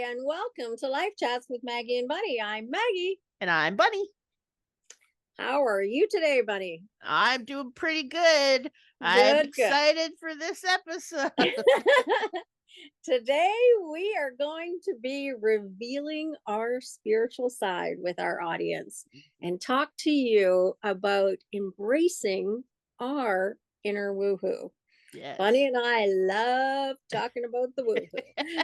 and welcome to Life Chats with Maggie and Bunny. I'm Maggie. And I'm Bunny. How are you today, Bunny? I'm doing pretty good. I'm excited for this episode. Today, we are going to be revealing our spiritual side with our audience and talk to you about embracing our inner woohoo. Yes. Bunny and I love talking about the woohoo.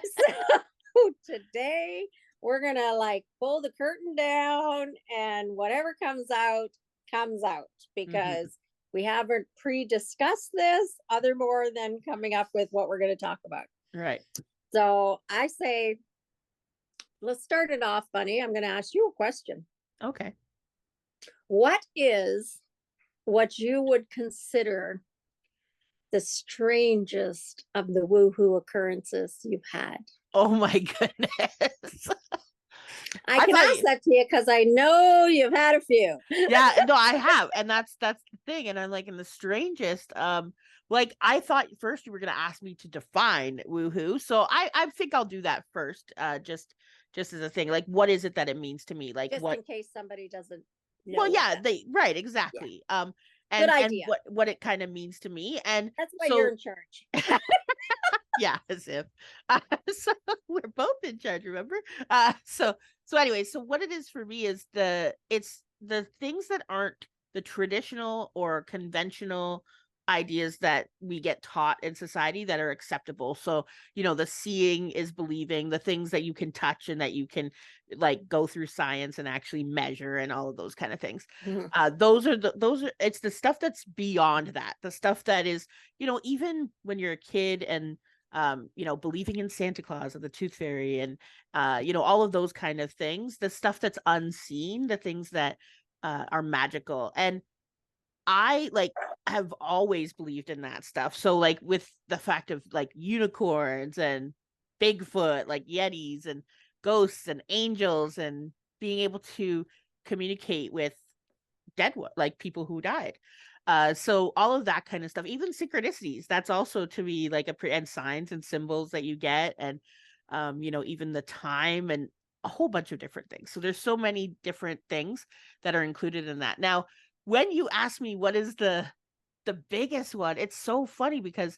So today, we're going to pull the curtain down and whatever comes out, because we haven't pre-discussed this other more than coming up with what we're going to talk about. Right. So I say, let's start it off, Bunny. I'm going to ask you a question. Okay. What is what you would consider the strangest of the woohoo occurrences you've had? Oh my goodness. I can ask that to you because I know you've had a few. Yeah, no, I have. And that's the thing. And I'm like, in the strangest, I thought first you were gonna ask me to define woohoo. So I think I'll do that first. Just as a thing. Like, what is it that it means to me? Like, just what in case somebody doesn't know. Well, yeah, right, exactly. Yeah. And, good idea. And what it kind of means to me. And that's why you're in charge. Yeah, as if so we're both in charge, remember? So anyway, so what it is for me is it's the things that aren't the traditional or conventional ideas that we get taught in society that are acceptable. So, the seeing is believing, the things that you can touch and that you can go through science and actually measure and all of those kind of things. Those are it's the stuff that's beyond that, the stuff that is, even when you're a kid and believing in Santa Claus or the Tooth Fairy and all of those kind of things, the stuff that's unseen, the things that are magical. And I have always believed in that stuff. So with the fact of unicorns and Bigfoot, Yetis and ghosts and angels and being able to communicate with dead people who died. So all of that kind of stuff, even synchronicities, that's also to me and signs and symbols that you get, and even the time and a whole bunch of different things. So there's so many different things that are included in that. Now, when you ask me what is the biggest one, it's so funny because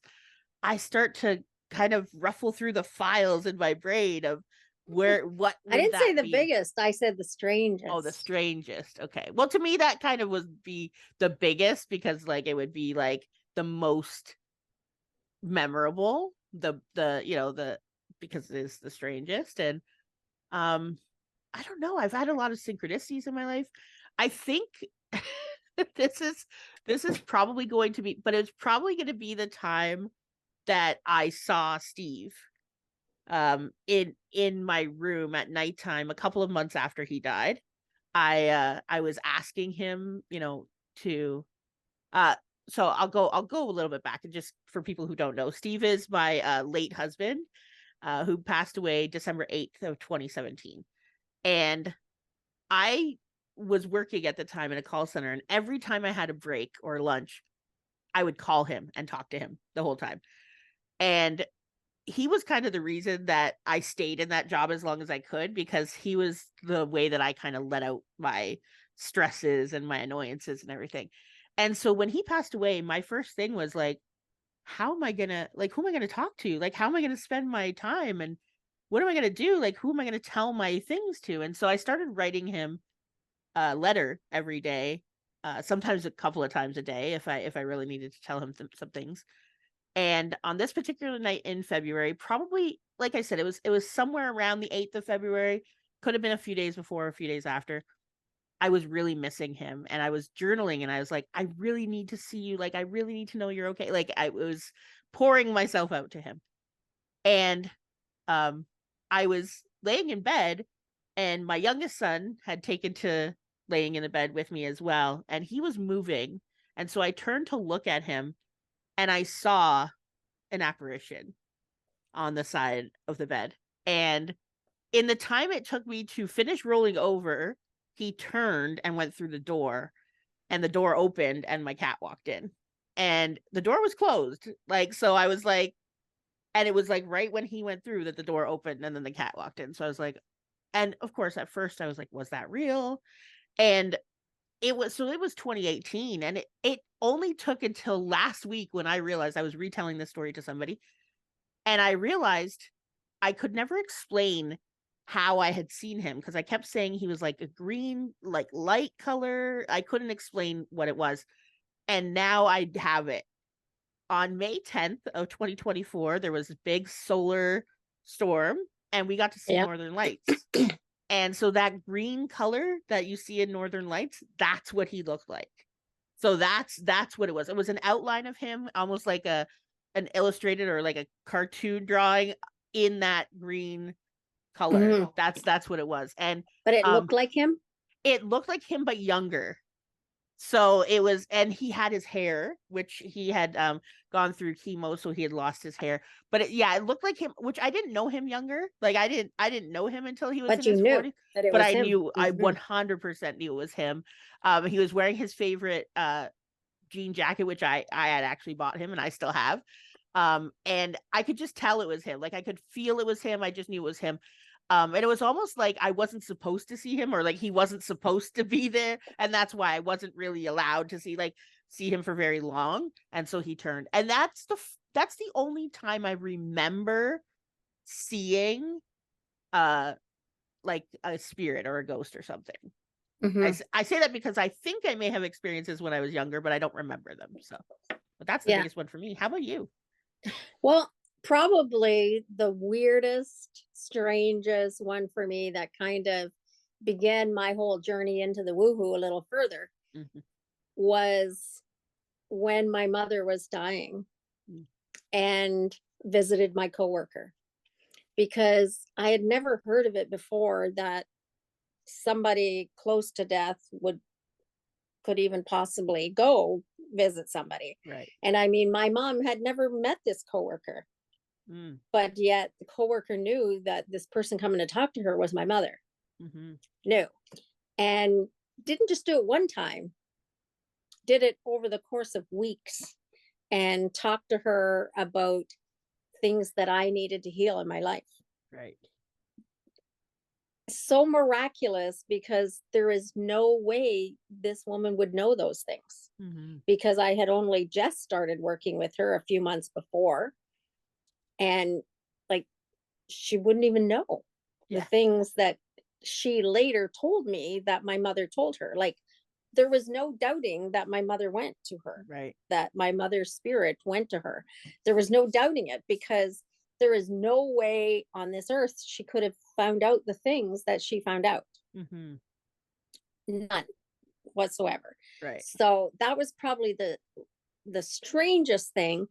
I start to kind of ruffle through the files in my brain of what I didn't say the biggest, I said the strangest. Oh, the strangest. Okay. Well, to me that kind of would be the biggest because it would be the most memorable, the because it is the strangest. And I don't know, I've had a lot of synchronicities in my life. I think this is probably going to be, but it's probably going to be the time that I saw Steve in my room at nighttime a couple of months after he died. I was asking him, to so I'll go a little bit back, and just for people who don't know, Steve is my late husband who passed away December 8th of 2017. And I was working at the time in a call center, and every time I had a break or lunch, I would call him and talk to him the whole time. And he was kind of the reason that I stayed in that job as long as I could, because he was the way that I kind of let out my stresses and my annoyances and everything. And so when he passed away, my first thing was how am I gonna, who am I gonna talk to? How am I gonna spend my time? And what am I gonna do? Who am I gonna tell my things to? And so I started writing him a letter every day, sometimes a couple of times a day if I really needed to tell him some things. And on this particular night in February, probably, like I said, it was somewhere around the 8th of February, could have been a few days before, a few days after. I was really missing him, and I was journaling, and I was like, I really need to see you. I really need to know you're okay. I was pouring myself out to him. And I was laying in bed, and my youngest son had taken to laying in the bed with me as well, and he was moving. And so I turned to look at him, and I saw an apparition on the side of the bed. And in the time it took me to finish rolling over, he turned and went through the door, and the door opened and my cat walked in, and the door was closed. So I was like, And it was like right when he went through that the door opened and then the cat walked in. So I was like, and of course, at first I was like, was that real? And it was 2018. And it only took until last week when I realized I was retelling this story to somebody. And I realized I could never explain how I had seen him because I kept saying he was like a green, like light color. I couldn't explain what it was. And now I have it. On May 10th of 2024, there was a big solar storm and we got to see Northern Lights. And so that green color that you see in Northern Lights, that's what he looked like. So that's what it was. It was an outline of him, almost like an illustrated or like a cartoon drawing in that green color. That's what it was. And but it looked like him. It looked like him, but younger. So it was, and he had his hair, which he had gone through chemo, so he had lost his hair. But it looked like him, which I didn't know him younger. Like I didn't know him until he was in his 40s. But I knew, I 100% knew it was him. He was wearing his favorite jean jacket, which I had actually bought him, and I still have. And I could just tell it was him. Like I could feel it was him. I just knew it was him. And it was almost like I wasn't supposed to see him, or like he wasn't supposed to be there, and that's why I wasn't really allowed to see him for very long. And so he turned, and that's the only time I remember seeing like a spirit or a ghost or something. I say that because I think I may have experiences when I was younger, but I don't remember them. So, but that's the biggest one for me. How about you? Well, probably the weirdest, strangest one for me that kind of began my whole journey into the woohoo a little further was when my mother was dying and visited my coworker, because I had never heard of it before, that somebody close to death could even possibly go visit somebody. Right. And I mean, my mom had never met this coworker. But yet the coworker knew that this person coming to talk to her was my mother. Knew. And didn't just do it one time, did it over the course of weeks, and talked to her about things that I needed to heal in my life. Right. So miraculous, because there is no way this woman would know those things, because I had only just started working with her a few months before. And like, she wouldn't even know the things that she later told me that my mother told her. Like, there was no doubting that my mother went to her, right? That my mother's spirit went to her. There was no doubting it, because there is no way on this earth she could have found out the things that she found out. None whatsoever. Right. So that was probably the strangest thing,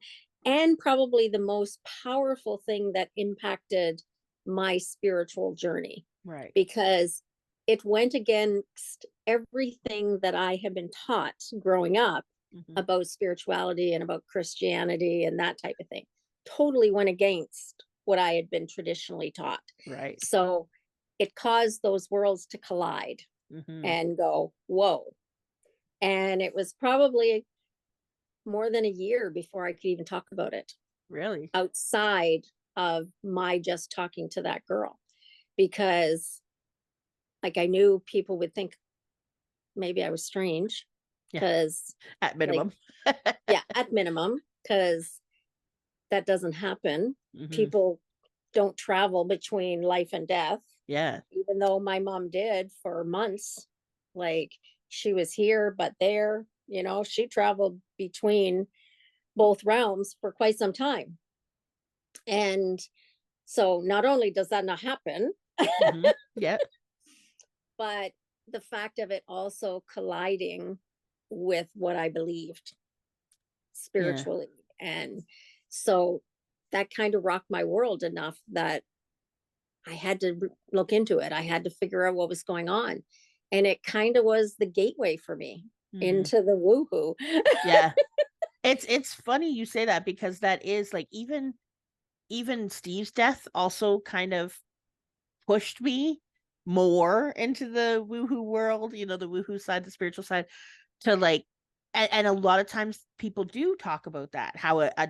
and probably the most powerful thing that impacted my spiritual journey. Right. Because it went against everything that I had been taught growing up about spirituality and about Christianity and that type of thing. Totally went against what I had been traditionally taught. Right. So it caused those worlds to collide and go, whoa. And it was probably more than a year before I could even talk about it. Really? Outside of my just talking to that girl, because like, I knew people would think maybe I was strange, because at minimum, at minimum, because that doesn't happen. People don't travel between life and death. Even though my mom did for months. Like, she was here, but there, she traveled between both realms for quite some time. And so not only does that not happen, but the fact of it also colliding with what I believed spiritually. And so that kind of rocked my world enough that I had to look into it. I had to figure out what was going on. And it kind of was the gateway for me into the woohoo. It's funny you say that, because that is like, even Steve's death also kind of pushed me more into the woohoo world, the woohoo side, the spiritual side, to like and a lot of times people do talk about that, how a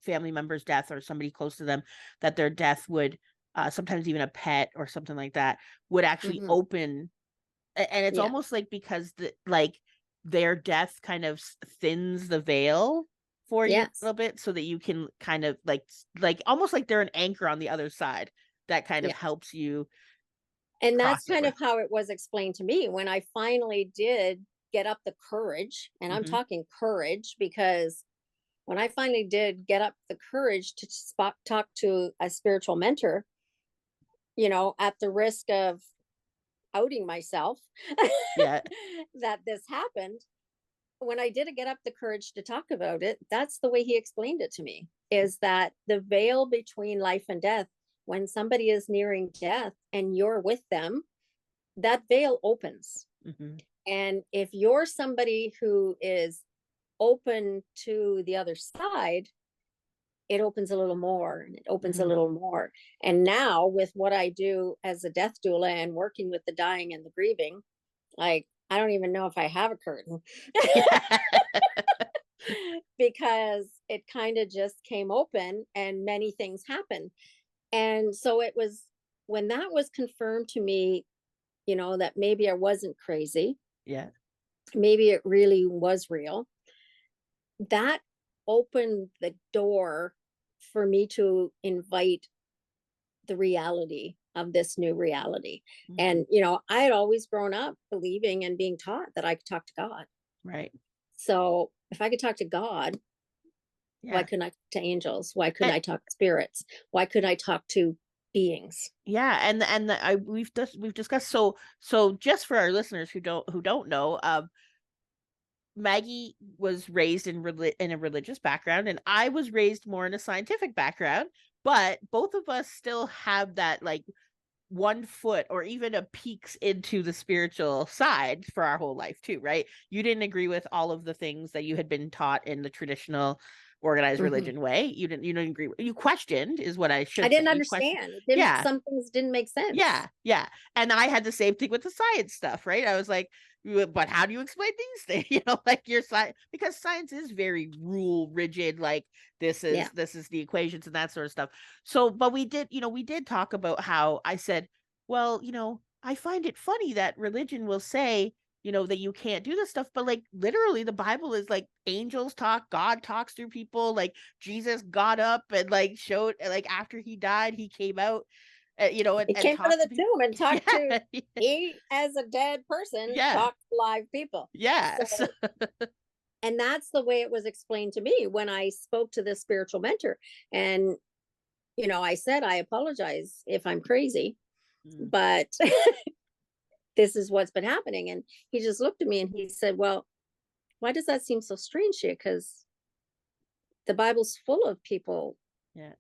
family member's death or somebody close to them, that their death would sometimes even a pet or something like that would actually Mhm. open, and it's Yeah. almost like because like their death kind of thins the veil for you a Yes. little bit, so that you can kind of like almost like they're an anchor on the other side that kind of Yeah. helps you And that's cross kind over. of how it was explained to me when I finally did get up the courage. And I'm Hmm. talking courage because when I finally did get up the courage to talk to a spiritual mentor, at the risk of outing myself Yeah. that this happened, when I did get up the courage to talk about it, that's the way he explained it to me, is that the veil between life and death, when somebody is nearing death and you're with them, that veil opens. Hmm. And if you're somebody who is open to the other side, it opens a little more and it opens a Hmm. little more. And now, with what I do as a death doula and working with the dying and the grieving, like, I don't even know if I have a curtain Yeah. because it kind of just came open and many things happened. And so it was when that was confirmed to me, that maybe I wasn't crazy, Yeah. maybe it really was real. That opened the door for me to invite the reality of this new reality. Hmm. And, I had always grown up believing and being taught that I could talk to God. Right. So if I could talk to God, why Yeah. couldn't I talk to angels? Why couldn't And I talk to spirits? Why couldn't I talk to beings? yeah, and we've discussed, so just for our listeners who don't know, Maggie was raised in a religious background, and I was raised more in a scientific background, but both of us still have that like 1 foot or even a peeks into the spiritual side for our whole life too, right? You didn't agree with all of the things that you had been taught in the traditional organized Mhm. religion way. You didn't agree. You questioned, is what I I should say. didn't You questioned. understand. It didn't. Yeah. Some things didn't make sense. Yeah, yeah. And I had the same thing with the science stuff, right? I was like, but how do you explain these things?" Like your science, because science is very rule rigid, like Yeah. this is the equations and that sort of stuff. So, but we did talk about how I said, well, I find it funny that religion will say, that you can't do this stuff, but like literally the Bible is like angels talk, God talks through people, like Jesus got up and like showed, like after he died, he came out, He and came out of talked to the people. tomb and talked to, Yeah, he, as a dead person, yeah, talked to live people. yeah. So, So, and that's the way it was explained to me when I spoke to this spiritual mentor. And, I said, I apologize if I'm crazy, mm, but this is what's been happening. And he just looked at me and he said, well, why does that seem so strange to you? Because the Bible's full of people yeah,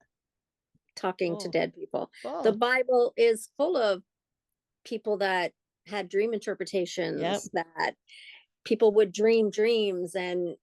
talking to full, dead people. The full. Bible is full of people that had dream Yep, interpretations, that people would dream dreams and and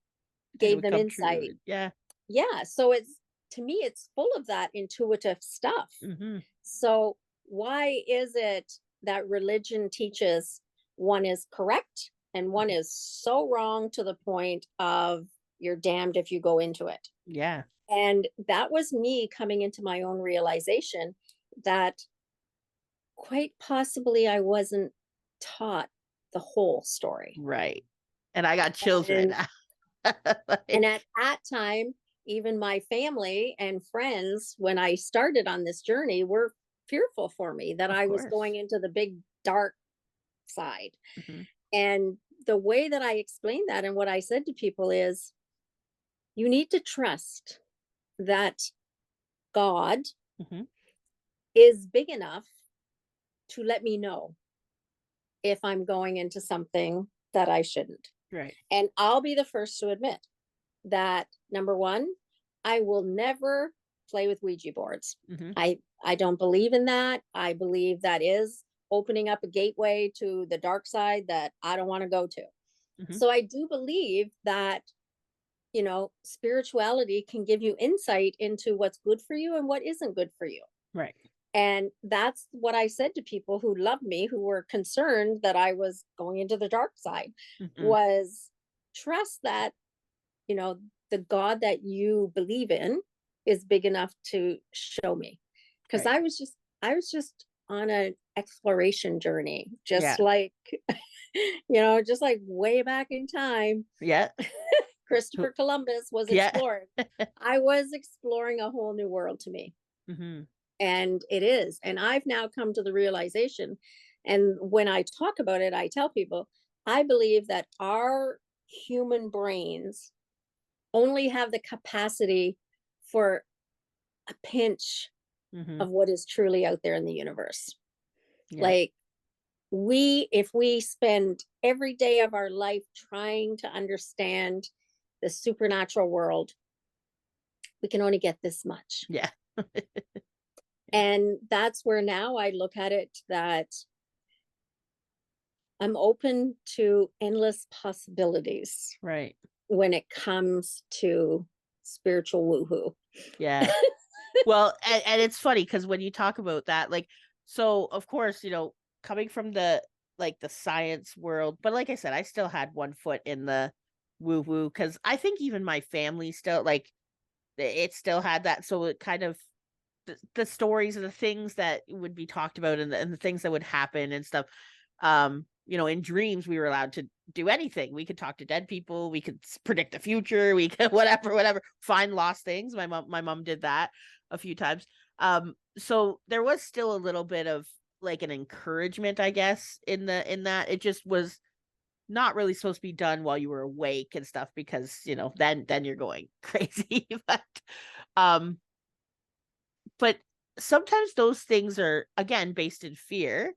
it gave would them come true. insight. Yeah. Yeah. So it's, to me, it's full of that intuitive stuff. Hmm. So why is it that religion teaches one is correct and one is so wrong to the point of you're damned if you go into it? Yeah. And that was me coming into my own realization that quite possibly I wasn't taught the whole story. Right. And I got chills right And now. and Like, at that time, even my family and friends, when I started on this journey, were fearful for me that of I was going course. into the big dark side. Hmm. And the way that I explained that and what I said to people is, you need to trust that God Hmm. is big enough to let me know if I'm going into something that I shouldn't. Right. And I'll be the first to admit that, number one, I will never play with Ouija boards. Hmm. I don't believe in that. I believe that is opening up a gateway to the dark side that I don't want to go to. Hmm. So I do believe that, spirituality can give you insight into what's good for you and what isn't good for you. Right. And that's what I said to people who loved me, who were concerned that I was going into the dark side, Hmm. was trust that, you know, the God that you believe in is big enough to show me. Because Right. I was just on an exploration journey, Yeah. just like, just like way back in time, Yeah. Christopher Columbus was Yeah. exploring. I was exploring a whole new world to me. Hmm. And it is. And I've now come to the realization, and when I talk about it, I tell people, I believe that our human brains only have the capacity for a pinch Hmm. of what is truly out there in the universe. Yeah. Like, if we spend every day of our life trying to understand the supernatural world, we can only get this much. Yeah. And that's where now I look at it, that I'm open to endless possibilities Right. when it comes to spiritual woohoo. Yeah. Well, and it's funny because when you talk about that, like, so of course, coming from the science world, but like I said, I still had one foot in the woo woo because I think even my family still like it still had that. So it kind of the stories and the things that would be talked about and the things that would happen and stuff. In dreams we were allowed to do anything. We could talk to dead people, we could predict the future, we could whatever, find lost things. My mom did that a few times. So there was still a little bit of like an encouragement, I guess, in that it just was not really supposed to be done while you were awake and stuff because then you're going crazy. Um but sometimes those things are again based in fear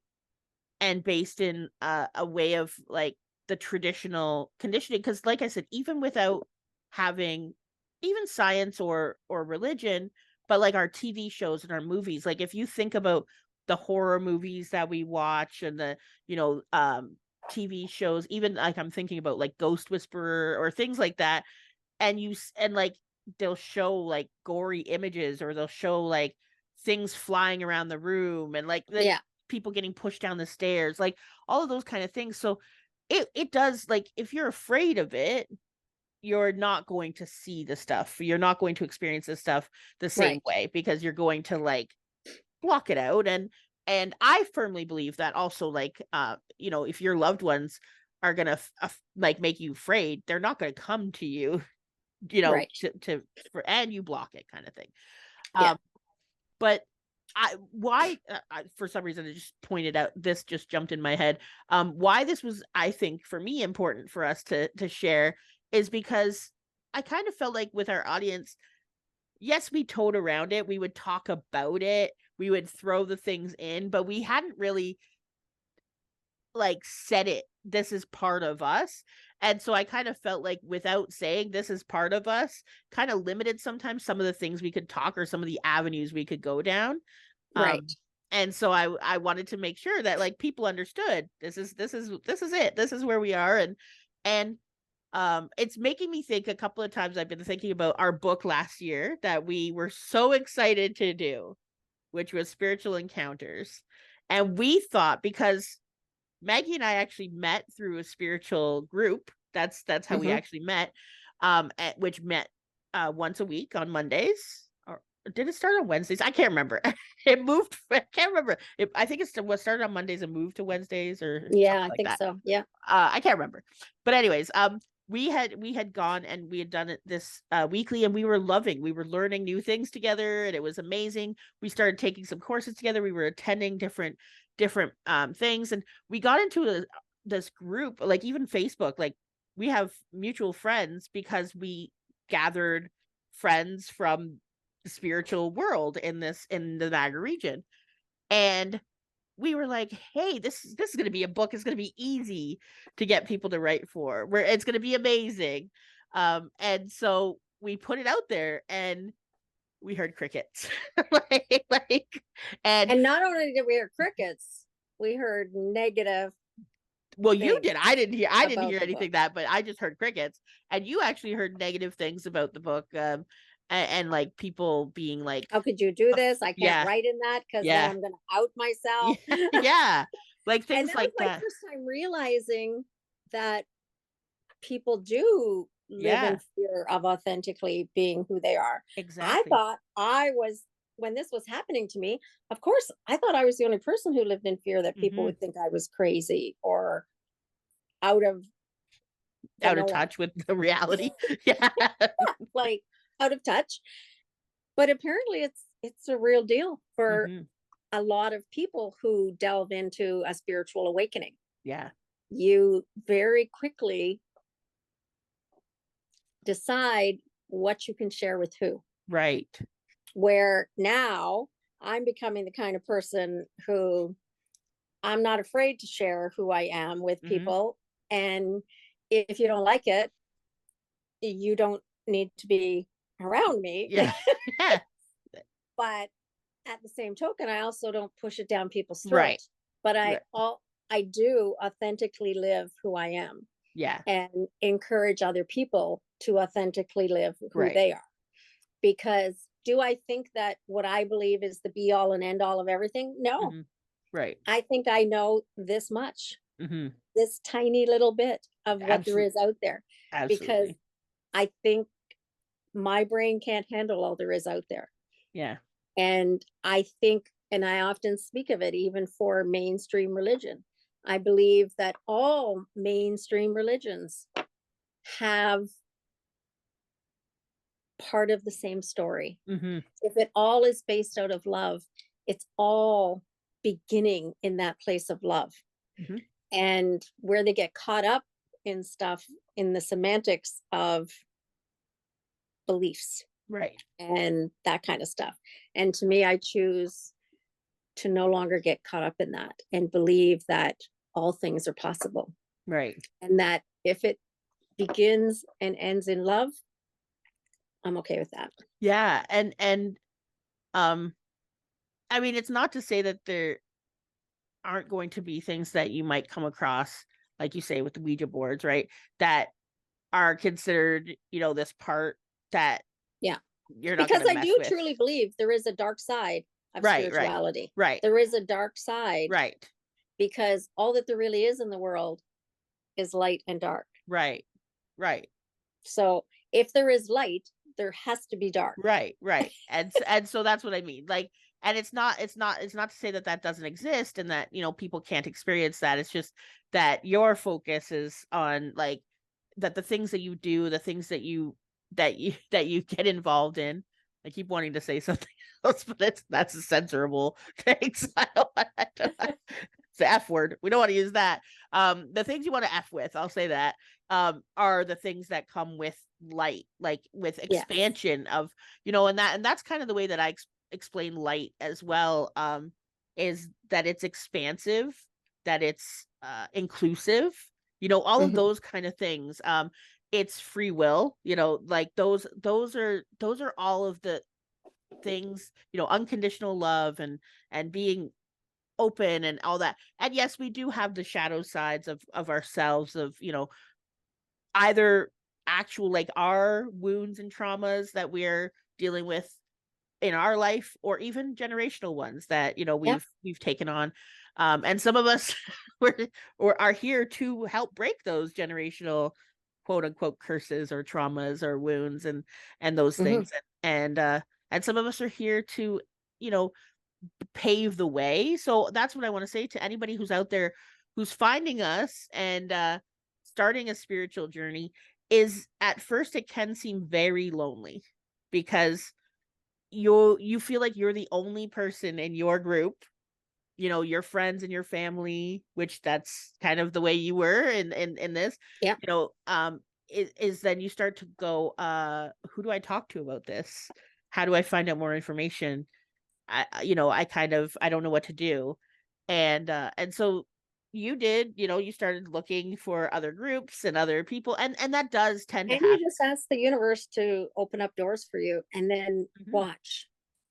and based in a way of like the traditional conditioning, because like I said, even without having even science or religion, but like our TV shows and our movies, like if you think about the horror movies that we watch and the TV shows, even like I'm thinking about like Ghost Whisperer or things like that, and like they'll show like gory images or they'll show like things flying around the room and like Yeah, people getting pushed down the stairs, like all of those kind of things. So it does, like if you're afraid of it, you're not going to see the stuff, you're not going to experience the stuff the same right, way because you're going to like block it out. And I firmly believe that also, like if your loved ones are gonna like make you afraid, they're not going to come to you, right. and you block it kind of thing. Yeah, um but for some reason, I just pointed out, this just jumped in my head. Why this was, I think, for me, important for us to share is because I kind of felt like with our audience, yes, we toed around it, we would talk about it, we would throw the things in, but we hadn't really like said it, this is part of us. And so I kind of felt like without saying this is part of us, kind of limited sometimes some of the things we could talk or some of the avenues we could go down. right. And so I wanted to make sure that like people understood this is where we are. And it's making me think, a couple of times I've been thinking about our book last year that we were so excited to do, which was Spiritual Encounters. And we thought, because Maggie and I actually met through a spiritual group. That's how we Hmm. actually met. Which met once a week on Mondays. Or did it start on Wednesdays? I can't remember. It moved. I can't remember. I think it was started on Mondays and moved to Wednesdays or Yeah, something I like think that. so. Yeah, I can't remember. But anyways, we had gone and we had done it this weekly, and we were learning new things together, and it was amazing. We started taking some courses together. We were attending different things, and we got into this group, like even Facebook, like we have mutual friends because we gathered friends from the spiritual world in the Niagara region. And we were like, hey, this is going to be a book. It's going to be easy to get people to write for, where it's going to be amazing. And so we put it out there, and we heard crickets. like and and not only did we hear crickets, we heard negative well, you things did. I didn't hear about the book. anything, but I just heard crickets. And you actually heard negative things about the book. And like people being like, How could you do this? I can't yeah, write in that because then yeah, I'm going to out myself. yeah, like And things that was like my that. first time realizing that people do live in Yeah, fear of authentically being who they are. I exactly. thought I was, when this was happening to me, of course, I thought I was the only person who lived in fear that people Hmm. would think I was crazy or out of the Out of norm, touch with the reality. Yeah. like out of touch. But apparently it's a real deal for Hmm. a lot of people who delve into a spiritual awakening. Yeah. You very quickly decide what you can share with who. Right. Where now I'm becoming the kind of person who I'm not afraid to share who I am with Hmm. people. And if you don't like it, you don't need to be around me. Yeah. Yeah. But at the same token, I also don't push it down people's Right. throat. But Right. I do authentically live who I am Yeah. and encourage other people to authentically live who Right. they are. Because do I think that what I believe is the be all and end all of everything? No. Hmm. Right. I think I know this much, Hmm. this tiny little bit of what there Absolutely. is out there, because Absolutely. I think my brain can't handle all there is out there. Yeah. And I think, and I often speak of it even for mainstream religion, I believe that all mainstream religions have part of the same story. Hmm. If it all is based out of love, it's all beginning in that place of love. Hmm. And where they get caught up in stuff in the semantics of beliefs Right. and that kind of stuff. And to me, I choose to no longer get caught up in that and believe that all things are possible, Right. and that if it begins and ends in love, I'm okay with that. Yeah. And um I mean, it's not to say that there aren't going to be things that you might come across, like you say, with the Ouija boards, right? That are considered, this part that Yeah. you're not going Because to I mess do with. truly believe there is a dark side of Right, right, spirituality. right, There is a dark side right, because all that there really is in the world is light and dark. right, right, So if there is light, there has to be dark. right, right. And so that's what I mean. Like, and it's not to say that that doesn't exist and that, people can't experience that. It's just that your focus is on like that the things that you do, the things that you get involved in. I keep wanting to say something else, but that's a censorable thing. So I don't it's the F word. We don't want to use that. The things you want to F with, I'll say that, are the things that come with light, like with Yes. expansion of, and that's kind of the way that I explain light as well. Is that it's expansive, that it's inclusive, all of Mhm. those kind of things. It's free will, like those are all of the things, unconditional love and being open and all that. And yes, we do have the shadow sides of ourselves, of either actual, like, our wounds and traumas that we're dealing with in our life, or even generational ones that Yeah. we've taken on. And some of us were or are here to help break those generational quote unquote curses or traumas or wounds and those Mhm. things. And some of us are here to you know pave the way. So that's what I want to say to anybody who's out there who's finding us and starting a spiritual journey. Is at first it can seem very lonely, because you feel like you're the only person in your group, your friends and your family, which that's kind of the way you were in this, Yeah. is then you start to go, who do I talk to about this? How do I find out more information? I don't know what to do. And so you started looking for other groups and other people, and that does tend to And you happen. just ask the universe to open up doors for you and then Mhm. watch.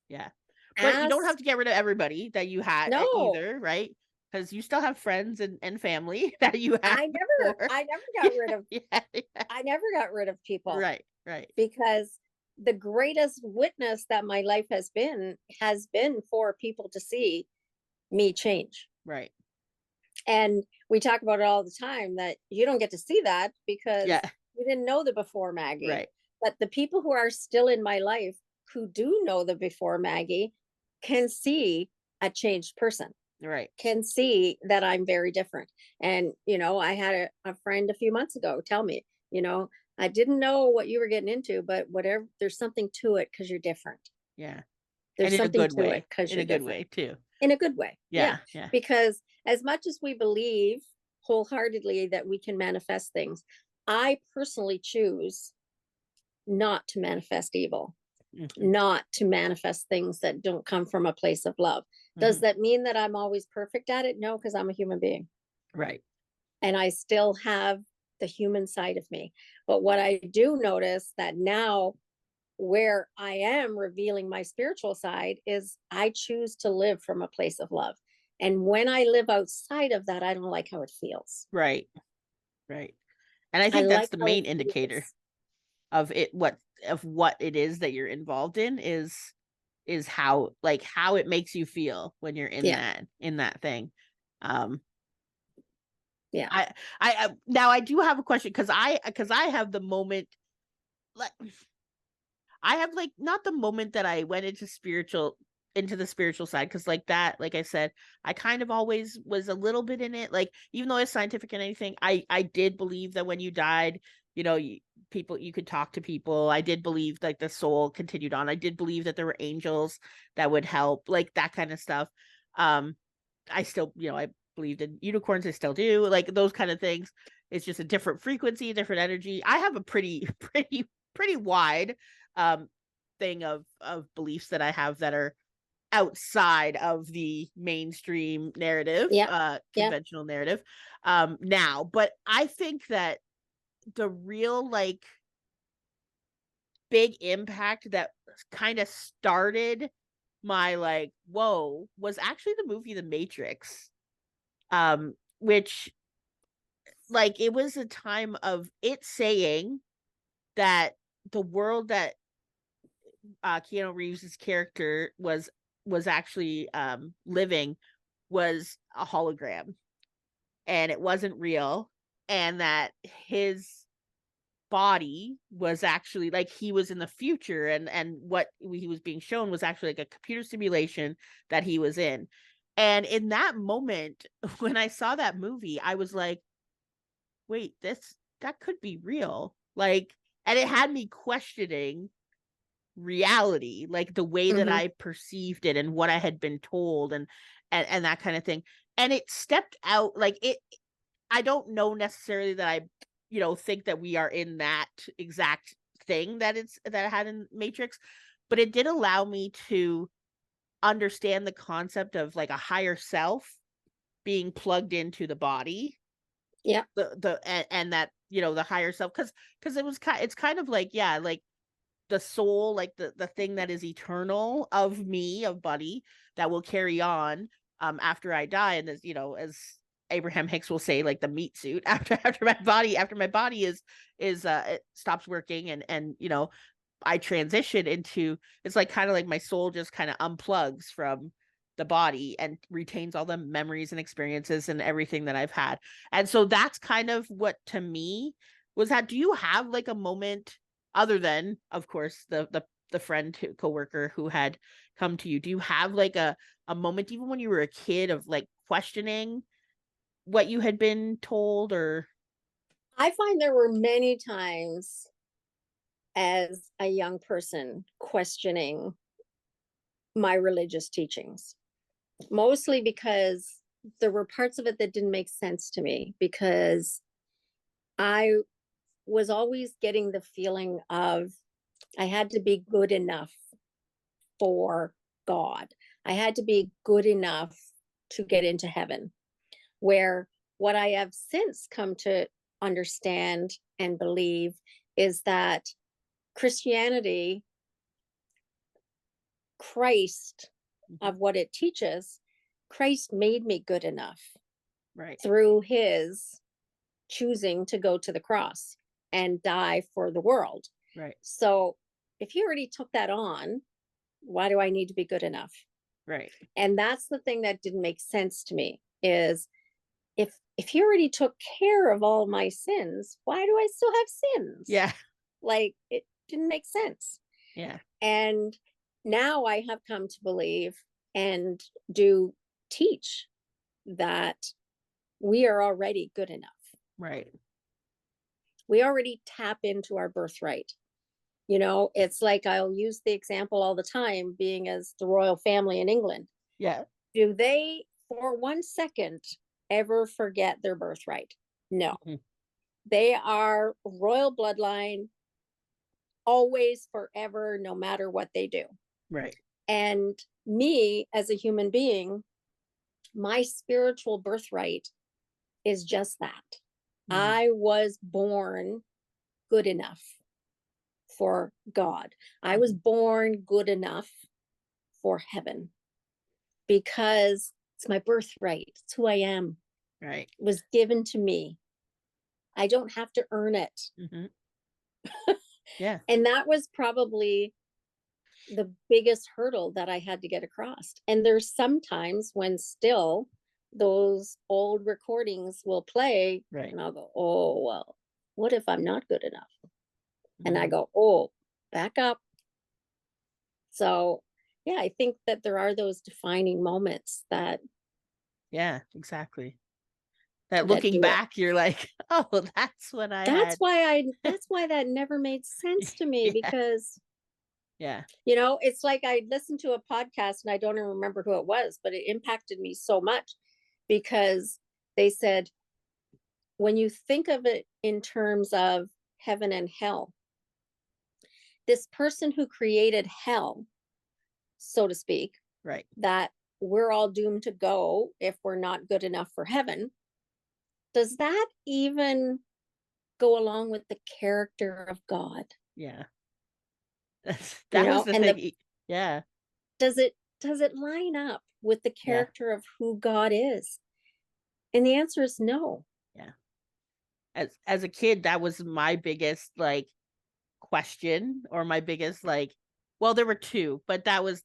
Yeah. But you don't have Ask. to get rid of everybody that you had No, either, right? Because you still have friends and family that you had before. I never Yeah, got rid of yeah, yeah. I never got rid of people, Right, right, because the greatest witness that my life has been for people to see me change. right. And we talk about it all the time that you don't get to see that because Yeah. you didn't know the before Maggie. Right. But the people who are still in my life who do know the before Maggie can see a changed person, Right. can see that I'm very different. And, I had a friend a few months ago tell me, I didn't know what you were getting into, but whatever, there's something to it because you're different. Yeah. And There's in a something good to it way. because In you're a good different way too. in a good way. Yeah. Yeah. Yeah. Because as much as we believe wholeheartedly that we can manifest things, I personally choose not to manifest evil, Hmm. not to manifest things that don't come from a place of love. Does Hmm. that mean that I'm always perfect at it? No, because I'm a human being Right. and I still have the human side of me. But what I do notice that now, where I am revealing my spiritual side, is I choose to live from a place of love. And when I live outside of that, I don't like how it feels. Right. Right. And I I think that's like the how it main indicator feels. of it, what it is that you're involved in is how, like, how it makes you feel when you're Yeah. in that thing. um Yeah. now I do have a question, because I have the moment, like, I have, like, not the moment that I went into the spiritual side, because, like, that, like I said, I kind of always was a little bit in it, like, even though it's scientific and anything, I did believe that when you died, you could talk to people. I did believe, like, the soul continued on. I did believe that there were angels that would help, like, that kind of stuff. um I still, I believed in unicorns. I still do, like, those kind of things. It's just a different frequency, different energy. I have a pretty pretty wide um thing of beliefs that I have that are outside of the mainstream narrative, Yeah. Yeah. conventional narrative, now. But I think that the real, like, big impact that kind of started my, like, whoa, was actually the movie The Matrix. Which, like, it was a time of it saying that the world that Keanu Reeves's character was actually living was a hologram, and it wasn't real, and that his body was actually, like, he was in the future, and what he was being shown was actually like a computer simulation that he was in. And in that moment, when I saw that movie, I was like, wait, that could be real. Like, and it had me questioning reality, like the way that Hmm. I perceived it and what I had been told, and that kind of thing. And it stepped out, like, it I don't know necessarily that I, think that we are in that exact thing that I had in Matrix, but it did allow me to understand the concept of, like, a higher self being plugged into the body, Yeah. and that, the higher self, because it's kind of like, yeah, like, the soul, like, the thing that is eternal of me, of Buddy, that will carry on after I die. And as Abraham Hicks will say, like, the meat suit, after my body is it stops working, and I transition into, it's like, kind of like my soul just kind of unplugs from the body and retains all the memories and experiences and everything that I've had. And so that's kind of what, to me, was that. Do you have, like, a moment, other than, of course, the friend, coworker who had come to you? Do you have, like, a moment, even when you were a kid, of, like, questioning what you had been told? Or I find there were many times as a young person questioning my religious teachings, mostly because there were parts of it that didn't make sense to me because I was always getting the feeling of I had to be good enough for God. I had to be good enough to get into heaven. Where what I have since come to understand and believe is that Christianity, Christ, Mhm. of what it teaches, Christ made me good enough Right. through his choosing to go to the cross and die for the world. Right. So if he already took that on, why do I need to be good enough? Right. And that's the thing that didn't make sense to me is if he already took care of all my sins, why do I still have sins? Yeah. Like, it didn't make sense. Yeah. And now I have come to believe and do teach that we are already good enough. Right. We already tap into our birthright. You know, it's like, I'll use the example all the time, being as the royal family in England. Yeah. Do they, for 1 second, ever forget their birthright? No. Mhm. They are royal bloodline, always, forever, no matter what they do. Right. And me as a human being, my spiritual birthright is just that. Mhm. I was born good enough for God. I was born good enough for heaven because it's my birthright. It's who I am. Right. It was given to me. I don't have to earn it. Mhm. Yeah. And that was probably the biggest hurdle that I had to get across. And there's sometimes when still those old recordings will play, Right. and I'll go, oh, well, what if I'm not good enough? And I Mhm. go, oh, back up. So, yeah, I think that there are those defining moments that Yeah, exactly. That that looking do it. back, you're like, oh, that's when I That's had. why that never made sense to me, Yeah. because Yeah. it's like I listened to a podcast and I don't even remember who it was, but it impacted me so much because they said, when you think of it in terms of heaven and hell, this person who created hell, so to speak, Right. that we're all doomed to go if we're not good enough for heaven, does that even go along with the character of God? Yeah. That was the And thing. Yeah. does it line up with the Yeah. character of who God is? And the answer is no. Yeah. As a kid, that was my biggest like question, or my biggest like, well, there were two, but that was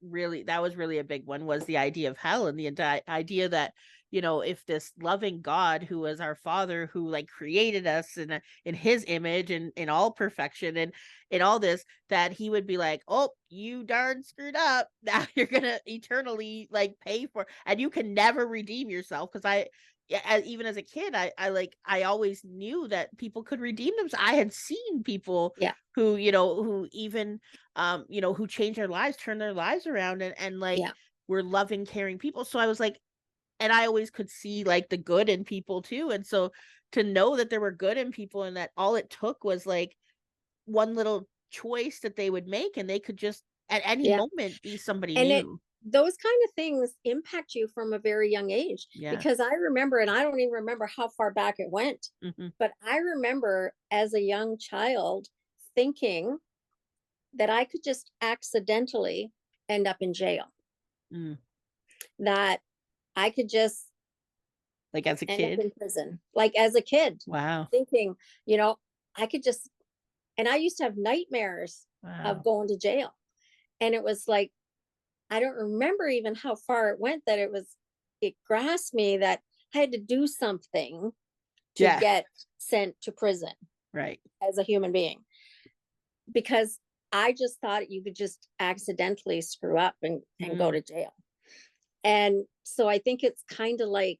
really a big one, was the idea of hell, and the idea that, if this loving God, who was our father, who like created us in his image and in all perfection and in all this, that he would be like, oh, you darn screwed up, now you're gonna eternally like pay for, and you can never redeem yourself. Because yeah, even as a kid, I always knew that people could redeem themselves. I had seen people Yeah. who even who change their lives, turn their lives around, and like Yeah. were loving, caring people. So I was like, and I always could see like the good in people too. And so to know that there were good in people, and that all it took was like one little choice that they would make, and they could just at any Yeah. moment be somebody And new. those kind of things impact you from a very young age, Yeah. because I remember, and I don't even remember how far back it went, Hmm. but I remember as a young child thinking that I could just accidentally end up in jail, Mm. that I could just Like as a end up kid. in prison, like as a kid, Wow. thinking, I could just, and I used to have nightmares of Wow. going to jail. And it was like, I don't remember even how far it went, that it grasped me that I had to do something to Yeah. get sent to prison Right. as a human being, because I just thought you could just accidentally screw up and go Mm. to jail. And so I think it's kind of like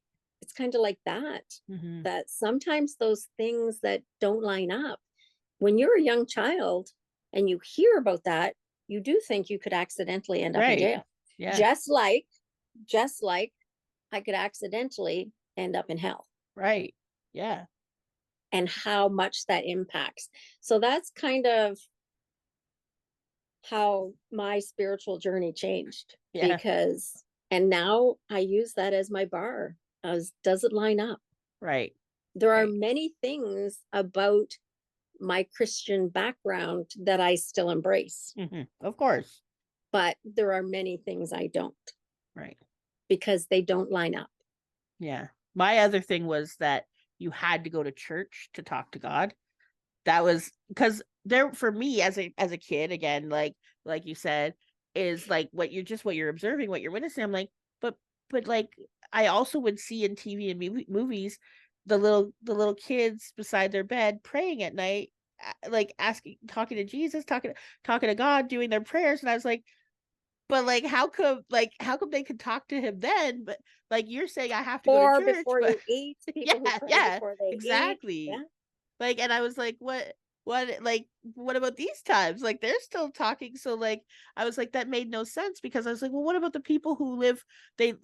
that, Hmm. that sometimes those things that don't line up, when you're a young child and you hear about that, you do think you could accidentally end up in Right. jail. Yeah. Just like I could accidentally end up in hell, Right. Yeah. and how much that impacts. So that's kind of how my spiritual journey changed, Yeah. because, and now I use that as my bar, as does it line up? Right. There are Right. many things about my Christian background that I still embrace, Of course. but there are many things I don't, Right. because they don't line up. Yeah. My other thing was that you had to go to church to talk to God. That was because there, for me as a kid, again, like you said, is like what you're observing, what you're witnessing. I'm like, but like I also would see in TV and movies the little kids beside their bed praying at night, like talking to Jesus, talking to God, doing their prayers, and I was like, but like how come they could talk to him then, but like you're saying I have to go to Or church, before but you eat, people who yeah, pray yeah, before they eat. exactly. Yeah. Like, and I was like, what about these times? Like, they're still talking. So, like, I was like, that made no sense because I was like, well, what about the people who live, in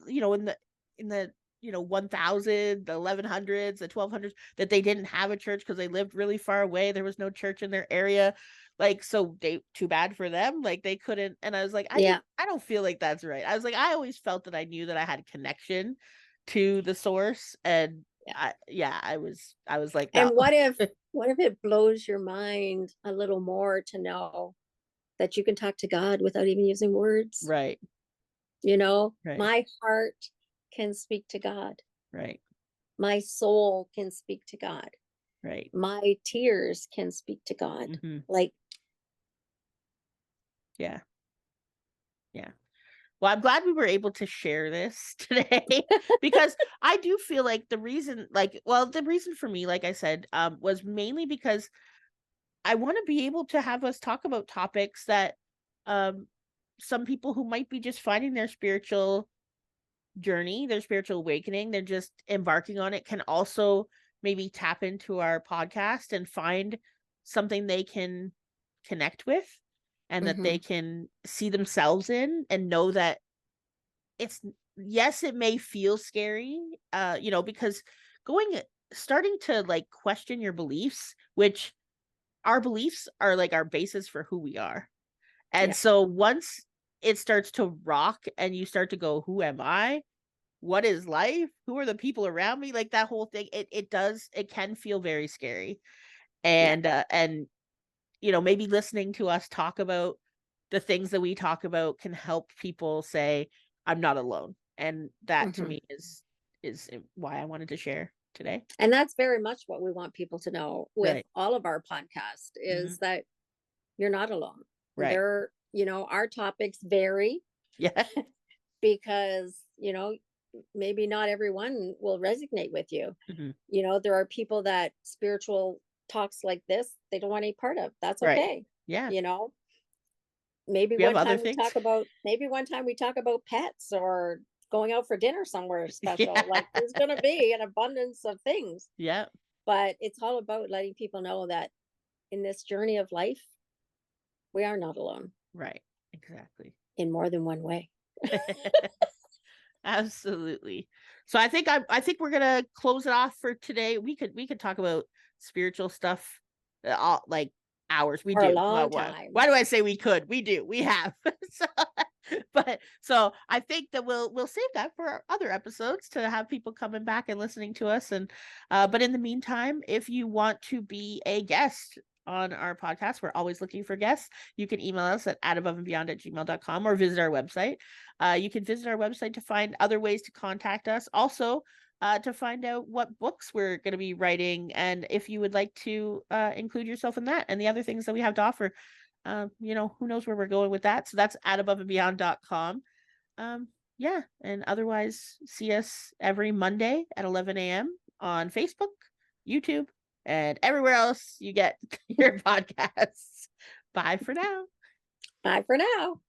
the 1000, the 1100s, the 1200s, that they didn't have a church because they lived really far away. There was no church in their area. Like, so too bad for them. Like, they couldn't. And I was like, Yeah. I don't feel like that's right. I was like, I always felt that I knew that I had a connection to the source. And I was like, And no. what if it blows your mind a little more to know that you can talk to God without even using words? Right. Right. My heart can speak to God. Right. My soul can speak to God. Right. My tears can speak to God. Mm-hmm. Like, yeah. Yeah. Well, I'm glad we were able to share this today because I do feel like the reason for me, like I said, was mainly because I want to be able to have us talk about topics that some people who might be just finding their spiritual journey, their spiritual awakening, they're just embarking on it, can also maybe tap into our podcast and find something they can connect with and that they can see themselves in and know that yes, it may feel scary, because starting to like question your beliefs, which our beliefs are like our basis for who we are. And yeah. so once it starts to rock and you start to go, who am I? What is life? Who are the people around me? Like that whole thing, it can feel very scary. And maybe listening to us talk about the things that we talk about can help people say, I'm not alone. And that to me is why I wanted to share today. And that's very much what we want people to know with Right. all of our podcasts is that you're not alone. Right. Our topics vary. Yeah. Because, maybe not everyone will resonate with you. There are people that spiritual talks like this, they don't want any part of. That's Right. okay. Yeah. Maybe We have one other time we things. talk about pets or going out for dinner somewhere special. Yeah. Like there's going to be an abundance of things. Yeah. But it's all about letting people know that in this journey of life, we are not alone. Right. Exactly. In more than one way. Absolutely. So I think we're gonna close it off for today. We could talk about spiritual stuff all like hours. We For a do. long Why time. do I say we could? We do. We have. So I think that we'll save that for our other episodes to have people coming back and listening to us. And but in the meantime, if you want to be a guest on our podcast, we're always looking for guests. You can email us at ataboveandbeyond@gmail.com or visit our website. You can visit our website to find other ways to contact us. Also, to find out what books we're going to be writing and if you would like to include yourself in that and the other things that we have to offer. Who knows where we're going with that. So that's ataboveandbeyond.com. Yeah. And otherwise, see us every Monday at 11 a.m. on Facebook, YouTube, and everywhere else you get your podcasts. Bye for now. Bye for now.